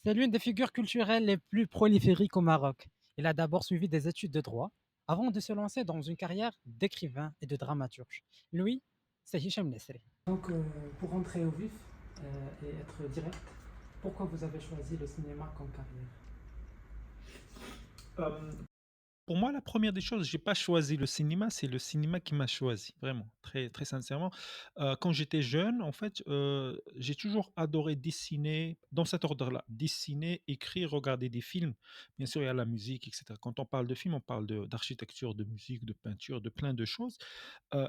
C'est l'une des figures culturelles les plus prolifiques au Maroc. Il a d'abord suivi des études de droit avant de se lancer dans une carrière d'écrivain et de dramaturge. Lui, c'est Hicham Nesri. Donc, pour rentrer au vif et être direct, pourquoi vous avez choisi le cinéma comme carrière? Euh, pour moi, la première des choses, j'ai pas choisi le cinéma, c'est le cinéma qui m'a choisi, vraiment, très, très sincèrement. Quand j'étais jeune, en fait, j'ai toujours adoré dessiner, dans cet ordre-là, dessiner, écrire, regarder des films. Bien sûr, il y a la musique, etc. Quand on parle de film, on parle d'architecture, de musique, de peinture, de plein de choses.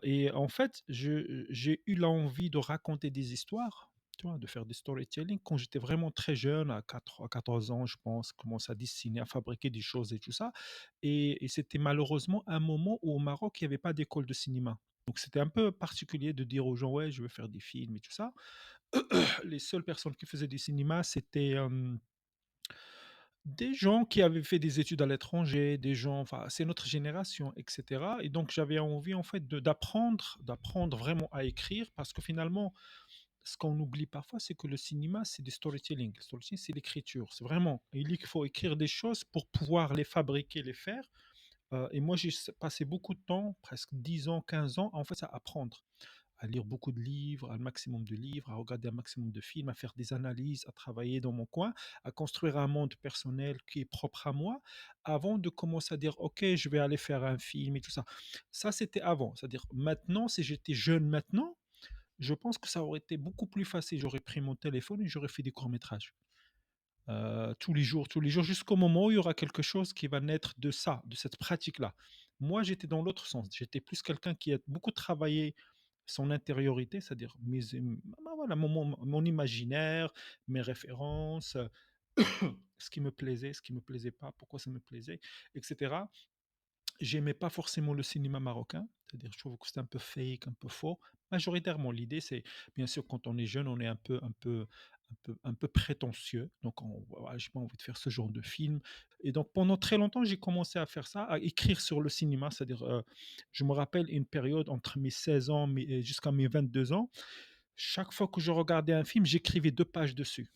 Et en fait, j'ai eu l'envie de raconter des histoires, tu vois, de faire du storytelling quand j'étais vraiment très jeune, à 14 ans, je pense, commence à dessiner, à fabriquer des choses et tout ça. Et c'était malheureusement un moment où au Maroc, il n'y avait pas d'école de cinéma. Donc c'était un peu particulier de dire aux gens, ouais, je veux faire des films et tout ça. Les seules personnes qui faisaient du cinéma, c'était des gens qui avaient fait des études à l'étranger, des gens, enfin, c'est notre génération, et cetera. Et donc, j'avais envie, en fait, d'apprendre vraiment à écrire parce que finalement, ce qu'on oublie parfois, c'est que le cinéma, c'est du storytelling. Le storytelling, c'est l'écriture. C'est vraiment, il faut écrire des choses pour pouvoir les fabriquer, les faire. Et moi, j'ai passé beaucoup de temps, presque 10 ans, 15 ans, en fait, à apprendre, à lire beaucoup de livres, un maximum de livres, à regarder un maximum de films, à faire des analyses, à travailler dans mon coin, à construire un monde personnel qui est propre à moi, avant de commencer à dire, OK, je vais aller faire un film et tout ça. Ça, c'était avant. C'est-à-dire, maintenant, si j'étais jeune maintenant, je pense que ça aurait été beaucoup plus facile. J'aurais pris mon téléphone et j'aurais fait des courts-métrages. Tous les jours, jusqu'au moment où il y aura quelque chose qui va naître de ça, de cette pratique-là. Moi, j'étais dans l'autre sens. J'étais plus quelqu'un qui a beaucoup travaillé son intériorité, c'est-à-dire voilà, mon imaginaire, mes références, ce qui me plaisait, ce qui me plaisait pas, pourquoi ça me plaisait, etc. J'aimais pas forcément le cinéma marocain, c'est-à-dire je trouve que c'était un peu fake, un peu faux. Majoritairement, l'idée c'est, bien sûr, quand on est jeune, on est un peu prétentieux, donc voilà, j'ai pas envie de faire ce genre de film. Et donc pendant très longtemps, j'ai commencé à faire ça, à écrire sur le cinéma, c'est-à-dire, je me rappelle une période entre mes 16 ans jusqu'à mes 22 ans, chaque fois que je regardais un film, j'écrivais 2 pages dessus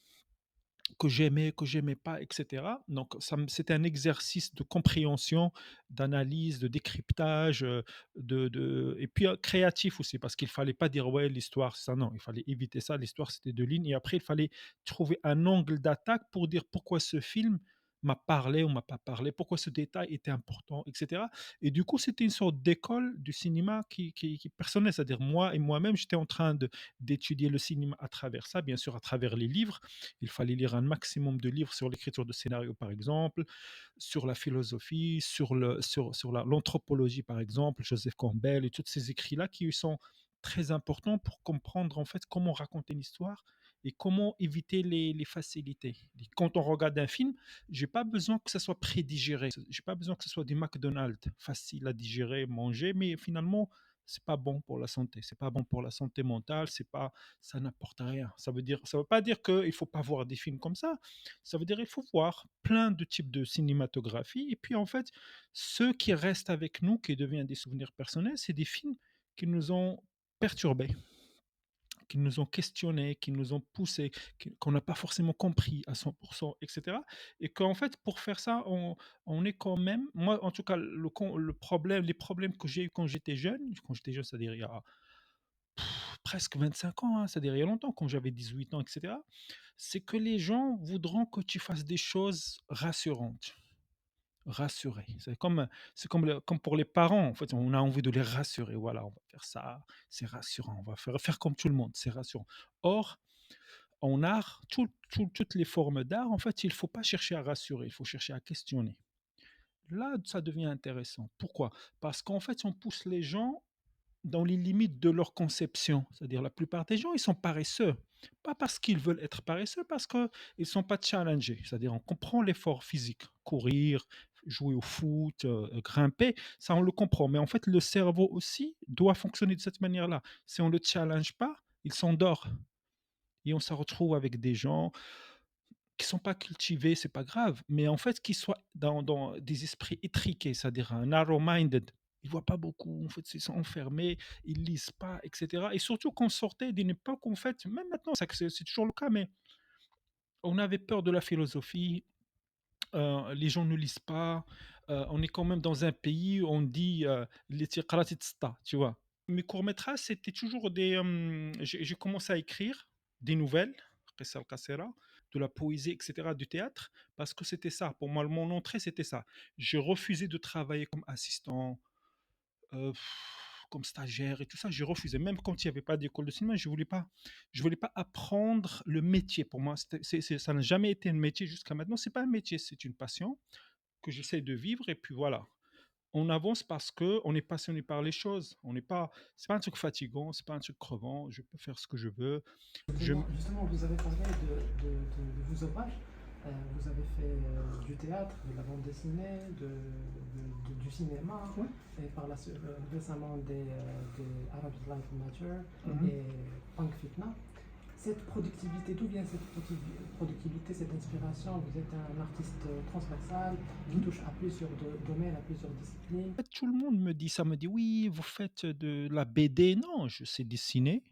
que j'aimais pas, et cetera. Donc c'était un exercice de compréhension, d'analyse, de décryptage, et puis, créatif aussi parce qu'il fallait pas dire: «Ouais, l'histoire, c'est ça». Non, il fallait éviter ça. L'histoire, c'était 2 lignes et après il fallait trouver un angle d'attaque pour dire pourquoi ce film m'a parlé ou m'a pas parlé, pourquoi ce détail était important, et cetera. Et du coup, c'était une sorte d'école du cinéma qui personnelle. C'est-à-dire moi et moi-même, j'étais en train d'étudier le cinéma à travers ça, bien sûr à travers les livres. Il fallait lire un maximum de livres sur l'écriture de scénario, par exemple, sur la philosophie, sur l'anthropologie, par exemple, Joseph Campbell et tous ces écrits-là qui sont très importants pour comprendre en fait comment raconter une histoire et comment éviter les facilités. Quand on regarde un film, j'ai pas besoin que ça soit prédigéré. J'ai pas besoin que ce soit du McDonald's, facile à digérer, manger, mais finalement, c'est pas bon pour la santé. C'est pas bon pour la santé mentale. C'est pas, ça n'apporte rien. Ça veut pas dire qu'il faut pas voir des films comme ça. Ça veut dire qu'il faut voir plein de types de cinématographie. Et puis en fait, ceux qui restent avec nous, qui deviennent des souvenirs personnels, c'est des films qui nous ont perturbés, qui nous ont questionnés, qui nous ont poussés, qu'on n'a pas forcément compris à 100%, etc. Et qu'en fait, pour faire ça, on est quand même, moi en tout cas, le problème, les problèmes que j'ai eu quand j'étais jeune, c'est-à-dire il y a presque 25 ans, hein, c'est-à-dire il y a longtemps, quand j'avais 18 ans, et cetera, c'est que les gens voudront que tu fasses des choses rassurantes, rassurer. Comme pour les parents, en fait, on a envie de les rassurer. Voilà, on va faire ça, c'est rassurant, on va faire comme tout le monde, c'est rassurant. Or, en art, toutes les formes d'art, en fait, il ne faut pas chercher à rassurer, il faut chercher à questionner. Là, ça devient intéressant. Pourquoi? Parce qu'en fait, on pousse les gens dans les limites de leur conception. C'est-à-dire la plupart des gens, ils sont paresseux. Pas parce qu'ils veulent être paresseux, parce qu'ils ne sont pas challengés. C'est-à-dire on comprend l'effort physique, courir, jouer au foot, grimper, ça on le comprend. Mais en fait, le cerveau aussi doit fonctionner de cette manière-là. Si on ne le challenge pas, il s'endort. Et on se retrouve avec des gens qui ne sont pas cultivés, c'est pas grave, mais en fait, qui soient dans des esprits étriqués, c'est-à-dire un narrow-minded. Ils voient pas beaucoup, en fait, ils sont enfermés, ils lisent pas, et cetera. Et surtout qu'on sortait d'une époque, en fait, même maintenant, c'est toujours le cas, mais On avait peur de la philosophie, les gens ne lisent pas, on est quand même dans un pays où on dit, اللي تيقرا تيتسطى, tu vois? Mes courts-métrages, c'était toujours j'ai commencé à écrire des nouvelles, قصة القصيرة, de la poésie et cetera, du théâtre, parce que c'était ça. Pour moi, mon entrée, c'était ça. J'ai refusé de travailler comme assistant, heu, comme stagiaire et tout ça, j'ai refusé. Même quand il y avait pas d'école de cinéma, je voulais pas apprendre le métier. Pour moi, ça n'a jamais été un métier jusqu'à maintenant. C'est pas un métier, c'est une passion que j'essaie de vivre et puis voilà. On avance parce que on est passionné par les choses. On n'est pas C'est pas un truc fatigant, c'est pas un truc crevant, je peux faire ce que je veux. Je Justement, vous avez parlé de vos ouvrages. Vous avez fait du théâtre, de la bande dessinée, du cinéma, Ouais. et par récemment des Arab Life Matter Mmh. et Punk Fitna. Cette productivité, d'où vient cette productivité, cette inspiration? Vous êtes un artiste transversal qui touche à plusieurs domaines, à plusieurs disciplines. En fait, tout le monde me dit ça, me dit: «Oui, vous faites de la BD». Non, je sais dessiner.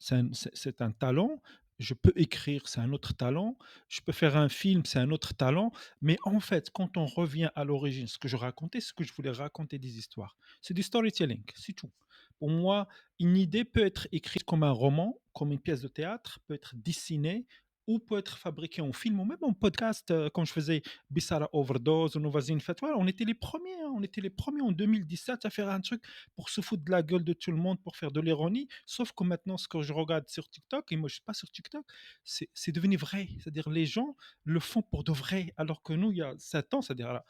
C'est un talent. Je peux écrire, c'est un autre talent. Je peux faire un film, c'est un autre talent. Mais en fait, quand on revient à l'origine, ce que je racontais, ce que je voulais raconter des histoires. C'est du storytelling, c'est tout. Pour moi, une idée peut être écrite comme un roman, comme une pièce de théâtre, peut être dessinée ou peut être fabriquée en film ou même en podcast, quand je faisais Bissara Overdose ou Nos voisines Fatwa, on était les premiers, hein, on était les premiers en 2017 à faire un truc pour se foutre de la gueule de tout le monde, pour faire de l'ironie. Sauf que maintenant, ce que je regarde sur TikTok, et moi je ne suis pas sur TikTok, c'est devenu vrai. C'est-à-dire les gens le font pour de vrai. Alors que nous, il y a 7 ans, c'est-à-dire là,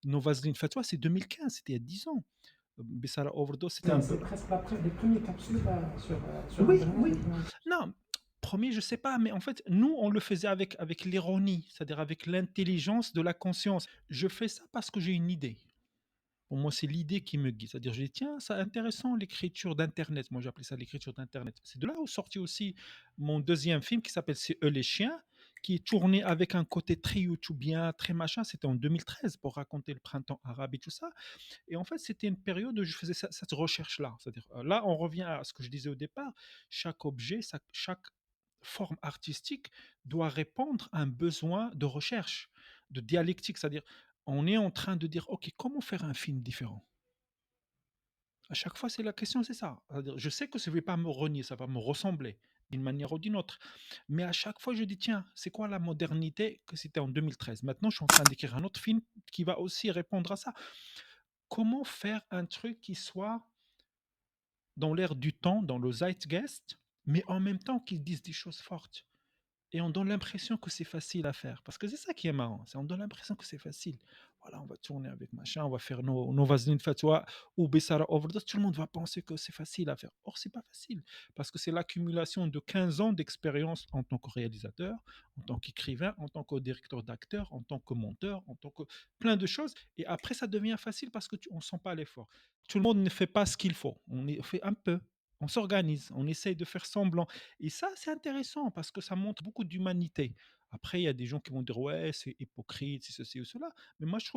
nos vaselines Fatwa, c'est 2015, c'était il y a 10 ans. Bissara Overdose, c'était un C'est peu. presque les premières capsules sur Oui, Internet. oui. Non, premier, je sais pas, mais en fait, nous, on le faisait avec l'ironie, c'est-à-dire avec l'intelligence de la conscience. Je fais ça parce que j'ai une idée. Pour moi, c'est l'idée qui me guide. C'est-à-dire, je dis, tiens, c'est intéressant l'écriture d'Internet. Moi, j'appelais ça l'écriture d'Internet. C'est de là où sorti aussi mon deuxième film qui s'appelle C'est eux les chiens, qui est tourné avec un côté très youtubien, très machin. C'était en 2013 pour raconter le printemps arabe et tout ça. Et en fait, c'était une période où je faisais cette recherche-là. C'est-à-dire, là, on revient à ce que je disais au départ. Chaque objet, chaque forme artistique doit répondre à un besoin de recherche, de dialectique. C'est-à-dire, on est en train de dire, OK, comment faire un film différent? À chaque fois, c'est la question, c'est ça. C'est-à-dire, je sais que ça ne va pas me renier, ça va me ressembler d'une manière ou d'une autre. Mais à chaque fois, je dis, tiens, c'est quoi la modernité que c'était en 2013? Maintenant, je suis en train d'écrire un autre film qui va aussi répondre à ça. Comment faire un truc qui soit dans l'air du temps, dans le zeitgeist, mais en même temps qui dise des choses fortes? Et on donne l'impression que c'est facile à faire. Parce que c'est ça qui est marrant, c'est on donne l'impression que c'est facile. Voilà, on va tourner avec machin, on va faire nos vaselines fatwa ou Bessara Overdose, tout le monde va penser que c'est facile à faire. Or, c'est pas facile, parce que c'est l'accumulation de 15 ans d'expérience en tant que réalisateur, en tant qu'écrivain, en tant que directeur d'acteur, en tant que monteur, en tant que plein de choses. Et après, ça devient facile parce que on sent pas l'effort. Tout le monde ne fait pas ce qu'il faut. Fait un peu. On s'organise, on essaye de faire semblant. Et ça, c'est intéressant parce que ça montre beaucoup d'humanité. Après, il y a des gens qui vont dire ouais, c'est hypocrite, c'est ceci ou cela. Mais moi, je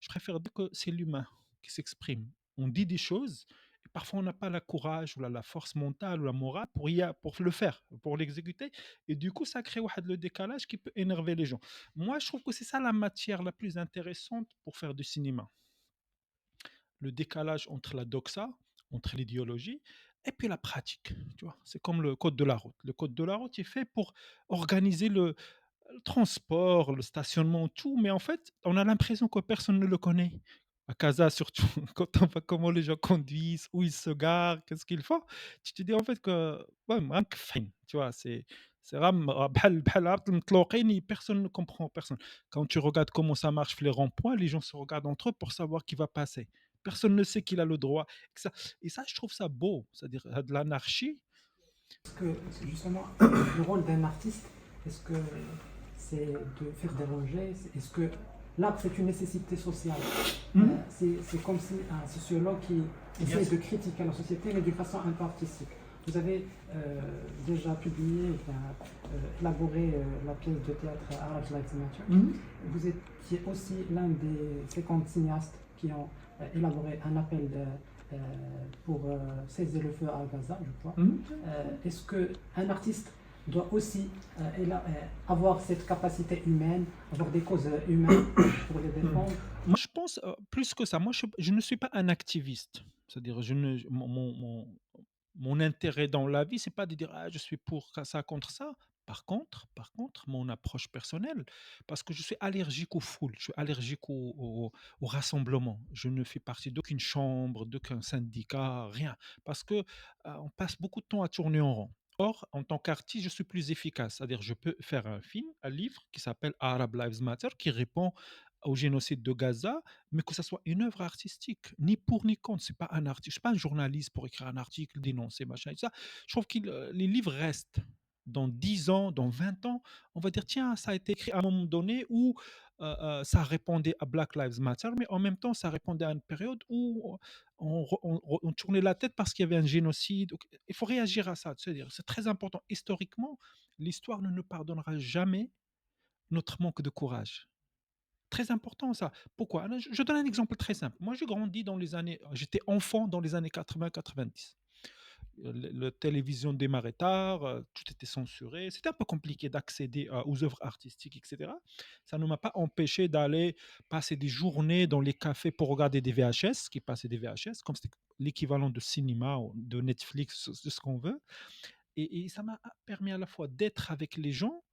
préfère dire que c'est l'humain qui s'exprime. On dit des choses et parfois on n'a pas la courage ou la force mentale ou la morale pour le faire, pour l'exécuter. Et du coup, ça crée le décalage qui peut énerver les gens. Moi, je trouve que c'est ça la matière la plus intéressante pour faire du cinéma, le décalage entre la doxa, entre l'idéologie et puis la pratique. Tu vois, c'est comme le code de la route. Le code de la route est fait pour organiser le transport, le stationnement, tout, mais en fait, on a l'impression que personne ne le connaît. À Casa, surtout, quand on voit comment les gens conduisent, où ils se garent, qu'est-ce qu'ils font, tu te dis en fait que, ouais, manque fin, tu vois, c'est personne ne comprend personne. Quand tu regardes comment ça marche les ronds-points, les gens se regardent entre eux pour savoir qui va passer. Personne ne sait qu'il a le droit. Et ça, je trouve ça beau, c'est-à-dire de l'anarchie. Est-ce que justement le rôle d'un artiste, est-ce que c'est de faire déranger? Est-ce que l'art c'est une nécessité sociale? Mhm. C'est comme si un sociologue qui essaie de critiquer la société mais d'une façon un peu artistique. Vous avez déjà publié, enfin, élaboré la pièce de théâtre Arab Lives Matter. Mhm. Vous étiez aussi l'un des 50 cinéastes qui ont élaboré un appel pour cesser le feu à Gaza, je crois. Mhm. Est-ce qu'un artiste doit aussi avoir cette capacité humaine, avoir des causes humaines pour les Mmh. défendre. Moi, je pense, plus que ça, moi, je ne suis pas un activiste. C'est-à-dire, je ne mon intérêt dans la vie, c'est pas de dire: «Ah, je suis pour ça, contre ça». Par contre, mon approche personnelle, parce que je suis allergique aux foules, je suis allergique au rassemblement. Je ne fais partie d'aucune chambre, d'aucun syndicat, rien. Parce que, on passe beaucoup de temps à tourner en rond. Or, en tant qu'artiste, je suis plus efficace. C'est-à-dire, je peux faire un film, un livre qui s'appelle Arab Lives Matter, qui répond au génocide de Gaza, mais que ça soit une œuvre artistique, ni pour ni contre. C'est pas un artiste, je suis pas un journaliste pour écrire un article, dénoncer, machin et tout ça. Je trouve que les livres restent. Dans 10 ans, dans 20 ans, on va dire, tiens, ça a été écrit à un moment donné où ça répondait à Black Lives Matter, mais en même temps, ça répondait à une période où on tournait la tête parce qu'il y avait un génocide. Donc, il faut réagir à ça. C'est-à-dire, c'est très important. Historiquement, l'histoire ne nous pardonnera jamais notre manque de courage. Très important ça. Pourquoi? Je donne un exemple très simple. Moi, j'ai grandi dans les années j'étais enfant dans les années 80-90. La télévision démarrait tard, tout était censuré. C'était un peu compliqué d'accéder aux œuvres artistiques, et cetera. Ça ne m'a pas empêché d'aller passer des journées dans les cafés pour regarder des VHS, qui passaient des VHS, comme c'était l'équivalent de cinéma ou de Netflix, de ce qu'on veut. Et ça m'a permis à la fois d'être avec les gens,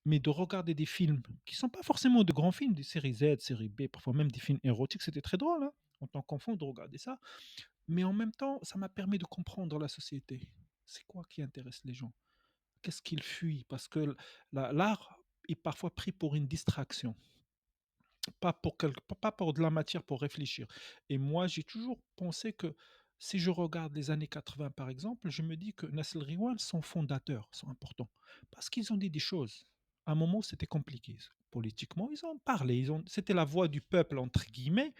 mais de regarder des films qui sont pas forcément de grands films, des séries Z, séries B, parfois même des films érotiques, c'était très drôle, hein, en tant qu'enfant de regarder ça. Mais en même temps, ça m'a permis de comprendre la société. C'est quoi qui intéresse les gens? Qu'est-ce qu'ils fuient? Parce que l'art est parfois pris pour une distraction, pas pour de la matière pour réfléchir. Et moi, j'ai toujours pensé que si je regarde les années 80, par exemple, je me dis que Nasser Riwan, son fondateur, sont importants. Parce qu'ils ont dit des choses. À un moment, c'était compliqué. Politiquement, ils ont parlé. C'était la voix du peuple, entre guillemets.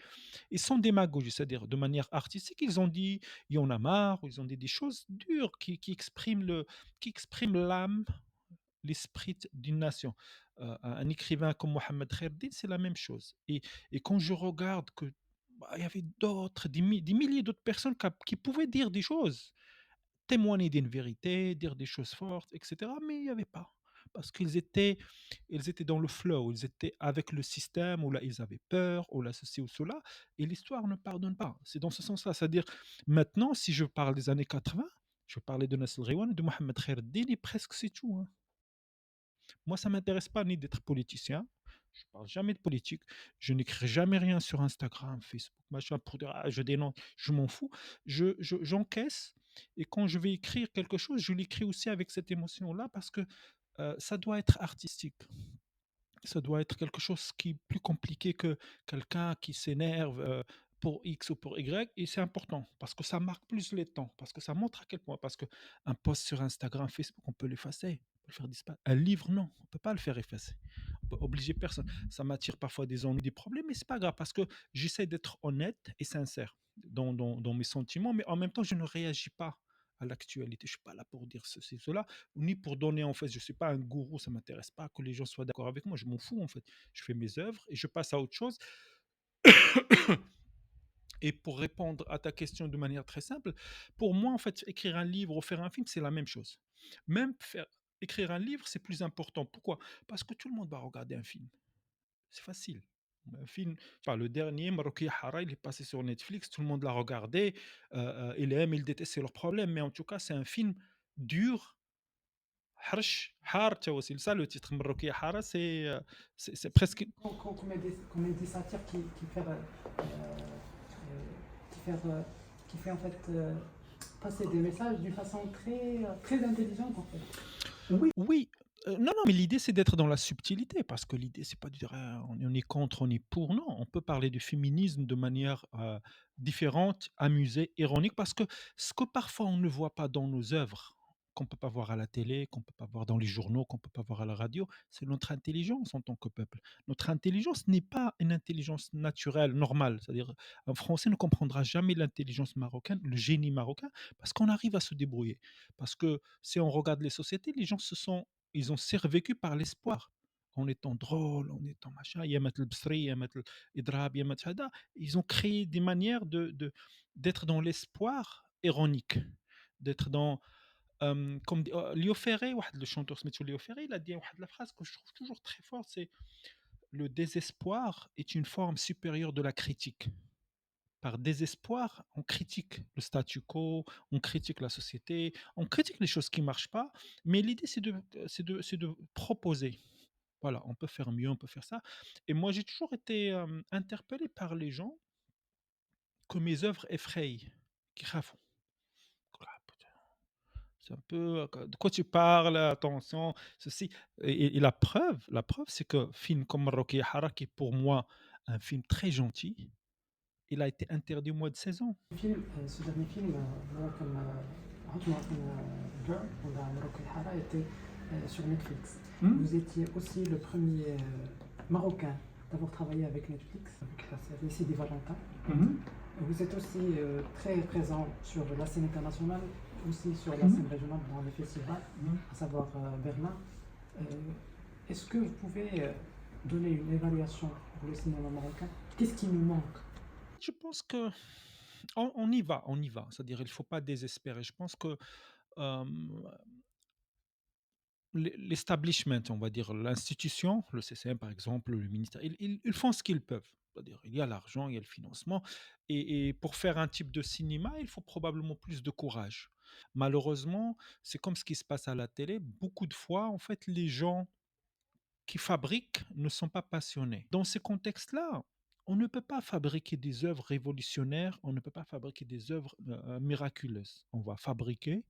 Ils sont démagogiques, c'est-à-dire de manière artistique, ils ont dit, il y en a marre, ils ont dit des choses dures qui expriment l'âme, l'esprit d'une nation. Un écrivain comme Mohamed Khairdi, c'est la même chose. Et quand je regarde que bah, il y avait d'autres, des milliers d'autres personnes qui pouvaient dire des choses, témoigner d'une vérité, dire des choses fortes, etc. Mais il n'y avait pas. Parce ils étaient dans le flow, ils étaient avec le système, ou là ils avaient peur, ou là ceci ou cela, et l'histoire ne pardonne pas. C'est dans ce sens-là. C'est-à-dire, maintenant, si je parle des années 80, je parlais de Nasser Rewan et de Mohamed Khairuddin, et presque c'est tout, hein. Moi, ça m'intéresse pas ni d'être politicien. Je parle jamais de politique. Je n'écris jamais rien sur Instagram, Facebook, machin, pour dire ah, je dénonce. Je m'en fous. J'encaisse. Et quand je vais écrire quelque chose, je l'écris aussi avec cette émotion-là parce que ça doit être artistique. Ça doit être quelque chose qui est plus compliqué que quelqu'un qui s'énerve pour X ou pour Y. Et c'est important parce que ça marque plus les temps, parce que ça montre à quel point. Parce qu'un post sur Instagram, Facebook, on peut l'effacer, on peut le faire disparaître. Un livre, non, on ne peut pas le faire effacer. On peut obliger personne. Ça m'attire parfois des ennuis, des problèmes, mais c'est pas grave parce que j'essaie d'être honnête et sincère dans mes sentiments, mais en même temps, je ne réagis pas à l'actualité. Je suis pas là pour dire ceci, cela, ni pour donner en fait. Je suis pas un gourou, ça m'intéresse pas que les gens soient d'accord avec moi. Je m'en fous en fait. Je fais mes œuvres et je passe à autre chose. Et pour répondre à ta question de manière très simple, pour moi en fait, écrire un livre ou faire un film, c'est la même chose. Même écrire un livre, c'est plus important. Pourquoi? Parce que tout le monde va regarder un film. C'est facile. Un film, enfin, le dernier, Maroki Hara, il est passé sur Netflix, tout le monde l'a regardé, il aime, il déteste, c'est leur problème, mais en tout cas, c'est un film dur. Harsh, Har, tu vois, c'est ça le titre. Maroki Hara, c'est presque. Comme elle dit satire qui fait, qui fait en fait passer des messages d'une façon très intelligente en fait. Oui, oui. Non, non, mais l'idée, c'est d'être dans la subtilité, parce que l'idée, c'est pas de dire on est contre, on est pour. Non, on peut parler du féminisme de manière différente, amusée, ironique, parce que ce que parfois on ne voit pas dans nos œuvres, qu'on peut pas voir à la télé, qu'on peut pas voir dans les journaux, qu'on peut pas voir à la radio, c'est notre intelligence en tant que peuple. Notre intelligence n'est pas une intelligence naturelle, normale. C'est-à-dire, un Français ne comprendra jamais l'intelligence marocaine, le génie marocain, parce qu'on arrive à se débrouiller. Parce que si on regarde les sociétés, les gens ils ont survécu par l'espoir. En étant drôles, en étant machin, Yamat al-Bsri, Yamat al-Idrab, Yamat Hada, ils ont créé des manières d'être dans l'espoir ironique, d'être dans Comme dit Léo Ferré, واحد le chanteur سميتو Léo Ferré, il a dit واحد la phrase que je trouve toujours très forte, c'est: «Le désespoir est une forme supérieure de la critique». Par désespoir, on critique le statu quo, on critique la société, on critique les choses qui marchent pas, mais l'idée c'est de proposer. Voilà, on peut faire mieux, on peut faire ça. Et moi j'ai toujours été, interpellé par les gens que mes œuvres effrayent, qui خافوا. Ah putain, c'est un peu, de quoi tu parles? Attention, ceci et la preuve c'est que film comme Rocky Hara qui est pour moi un film très gentil, il a été interdit au moins de 16 ans. Ce dernier film, Moroccan, Girl, Moroccan Hara, était sur Netflix. Mmh. Vous étiez aussi le premier Marocain d'avoir travaillé avec Netflix, avec la série Sidi Valentin. Mmh. Vous êtes aussi très présent sur la scène internationale, aussi sur la Mmh. scène régionale dans les festivals, Mmh. à savoir Berlin. Euh, Est-ce que vous pouvez donner une évaluation pour le cinéma marocain? Qu'est-ce qui nous manque? Je pense que on y va, on y va. C'est-à-dire il faut pas désespérer. Je pense que, hem, l'establishment, on va dire, l'institution, le CCM par exemple, le ministère, ils font ce qu'ils peuvent. C'est-à-dire il y a l'argent, il y a le financement et pour faire un type de cinéma, il faut probablement plus de courage. Malheureusement, c'est comme ce qui se passe à la télé. Beaucoup de fois, en fait, les gens qui fabriquent ne sont pas passionnés. Dans ces contextes-là, on ne peut pas fabriquer des œuvres révolutionnaires, on ne peut pas fabriquer des œuvres, miraculeuses. On va fabriquer,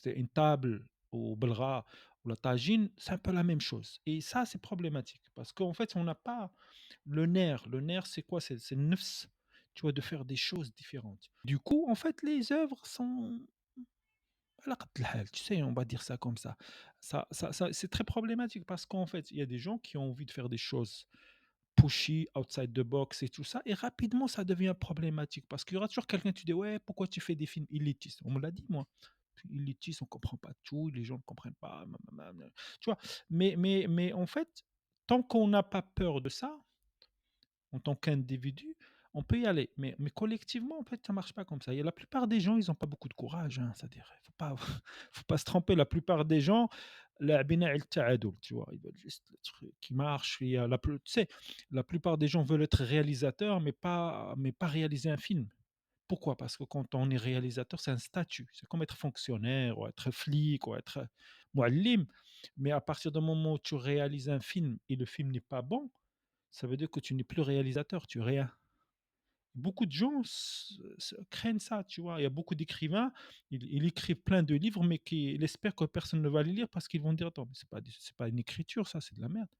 c'est une table au belra ou la tagine, c'est un peu la même chose et ça, c'est problématique parce qu'en fait, on n'a pas le nerf. Le nerf, c'est quoi? C'est le nefs, tu vois? De faire des choses différentes. Du coup, en fait, les œuvres sont على قد الحال, tu sais, on va dire ça comme ça. Ça c'est très problématique parce qu'en fait, il y a des gens qui ont envie de faire des choses pushy, outside the box et tout ça et rapidement ça devient problématique parce qu'il y aura toujours quelqu'un, tu dis: «Ouais, pourquoi tu fais des films élitistes?» On me l'a dit moi. «Élitistes, on comprend pas tout, les gens ne comprennent pas, tu vois? Mais en fait, tant qu'on n'a pas peur de ça, en tant qu'individu, on peut y aller, mais collectivement, en fait, ça marche pas comme ça. Il y a la plupart des gens, ils ont pas beaucoup de courage, hein, c'est-à-dire, il faut pas se tromper. La plupart des gens, لاعبين على التعادل, tu vois? Ils veulent juste le truc qui marche. Il y a tu sais, la plupart des gens veulent être réalisateurs, mais pas réaliser un film. Pourquoi? Parce que quand on est réalisateur, c'est un statut. C'est comme être fonctionnaire ou être flic ou être مُعلِّم. Mais à partir du moment où tu réalises un film et le film n'est pas bon, ça veut dire que tu n'es plus réalisateur, tu es rien. Beaucoup de gens craignent ça, tu vois. Il y a beaucoup d'écrivains, ils écrivent plein de livres, mais ils espèrent que personne ne va les lire parce qu'ils vont dire: «Attends, mais c'est pas une écriture ça, c'est de la merde».